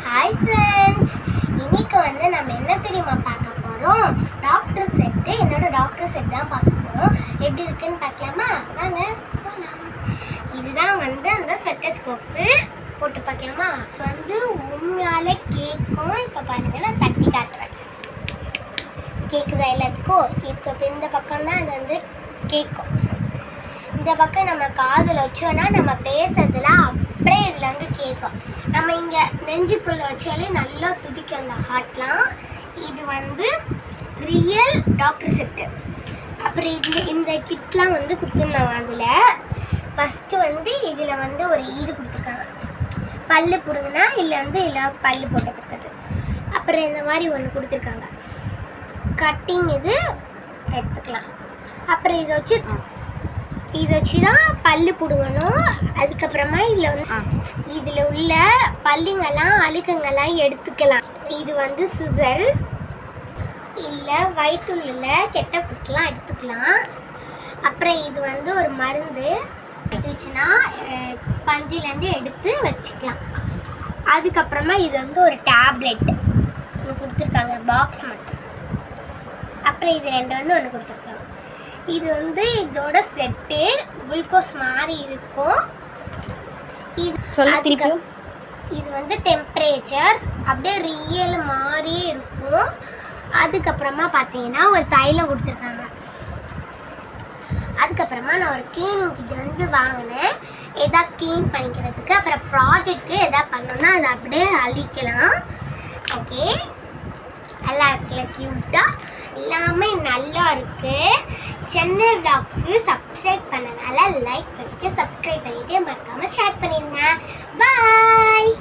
Hi friends, இன்னைக்கு நம்ம என்ன தெரியுமா பார்க்க போகிறோம்? Doctor set. என்னோட டாக்டர் செட் தான் பார்க்க போகிறோம். எப்படி இருக்குன்னு பார்க்கலாமா? வாங்க போகலாம். இதுதான் அந்த செட்டஸ்கோப்பு. போட்டு பார்க்கலாமா? உண்மையாலே கேட்கும். இப்போ பாருங்க, நான் தட்டி காட்டுறேன். கேட்குதா எல்லாத்துக்கும்? இப்போ இந்த பக்கம் தான் அது கேட்கும். இந்த பக்கம் நம்ம காதில் வச்சோன்னா நம்ம பேசுறதுல அப்படியே இதில் கேட்கும். நம்ம இங்கே நெஞ்சுக்குள்ளே வச்சாலே நல்லா துடிக்கும் அந்த ஹார்ட்லாம். இது ரியல் டாக்டர் செட்டு. அப்புறம் இந்த கிட்லாம் கொடுத்துருந்தாங்க. அதில் ஃபஸ்ட்டு இதில் ஒரு ஈடு கொடுத்துருக்காங்க. பல்லு பிடுங்குனா இல்லை இல்லை பல்லு போட்டதுக்கு. அப்புறம் இந்த மாதிரி ஒன்று கொடுத்துருக்காங்க. கட்டிங் இது எடுத்துக்கலாம். அப்புறம் இதை வச்சு தான் பல்லு பிடுங்கணும். அதுக்கப்புறமா இதில் உள்ள பல்லுங்கெல்லாம் அழுக்குங்கெல்லாம் எடுத்துக்கலாம். இது சிசர். இல்லை வயிற்றுள்ள கெட்ட ஃபுட்லாம் எடுத்துக்கலாம். அப்புறம் இது ஒரு மருந்து எடுத்துச்சுன்னா பஞ்சிலேருந்து எடுத்து வச்சுக்கலாம். அதுக்கப்புறமா இது ஒரு டேப்லெட் ஒன்று கொடுத்துருக்காங்க, பாக்ஸ் மட்டும். அப்புறம் இது ரெண்டு ஒன்று கொடுத்துருக்காங்க. இது இதோட செட்டு குளுக்கோஸ் மாதிரி இருக்கும். இது டெம்பரேச்சர் அப்படியே ரியல் மாதிரியே இருக்கும். அதுக்கப்புறமா பார்த்தீங்கன்னா ஒரு தைலம் கொடுத்துருக்காங்க. அதுக்கப்புறமா நான் ஒரு கிளீனிங் கிட் வாங்கினேன், எதாவது க்ளீன் பண்ணிக்கிறதுக்கு. அப்புறம் ப்ராஜெக்ட்டு எதாவது பண்ணோன்னா அதை அப்படியே அழிக்கலாம். ஓகே, நல்லா இருக்குல்ல, க்யூட்டாக எல்லாமே நல்லா இருக்குது. சென்னை வ்ளாக்ஸு சப்ஸ்கிரைப் பண்ணனால லைக் பண்ணிவிட்டு சப்ஸ்கிரைப் பண்ணிவிட்டு மறக்காமல் ஷேர் பண்ணிடுங்க. பாய்.